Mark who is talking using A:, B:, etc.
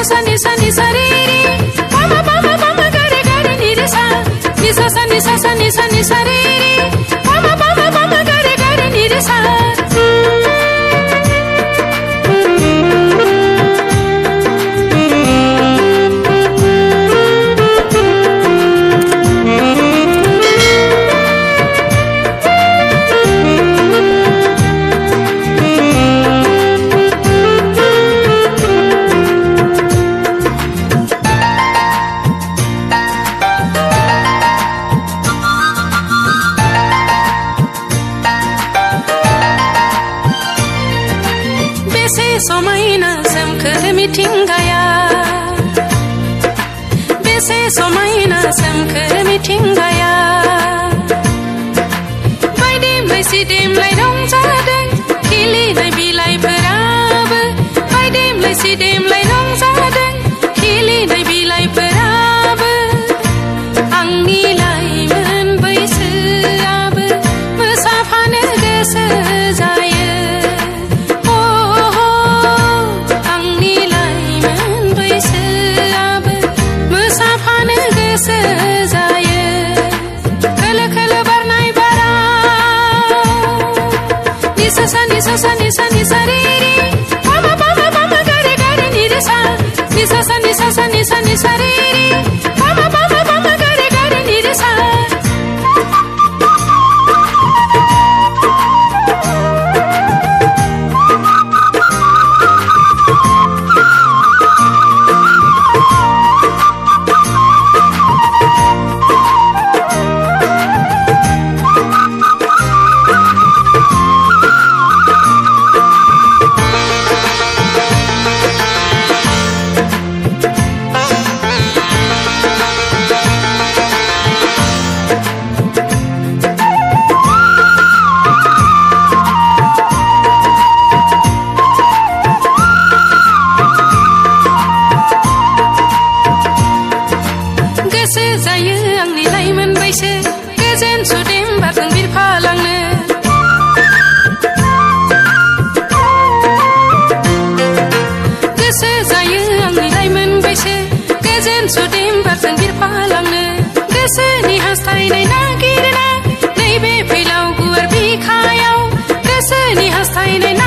A: sa ni sa ni sa re re pa ma ga re ni re sa ni sa sa ni sa sa ni sa ni sa re re pa ma ga re ni re sa समायना सोमखोर मिथिंगाया बेसे समायना सोमखोर मिथिंगाया बायदेमलाय सिदेमलाय रंजादों खिलिनाय बिलाइफोराबो बायदेमलाय सिदेमलाय रंजादों खिलिनाय बिलाइफोराबो आंनि लाइमोन बैसोआबो मोसाफानो गोसो जायो sa ni sa ni sa re re pa ma ga re ni re sa ni sa sa ni sa sa ni sa ni sa re re pa ma ga re ni re sa गोसोनि हास्थायनाय नागिरना नैबे फैलाव गुवार बिखायाव गोसोनि हास्थायनाय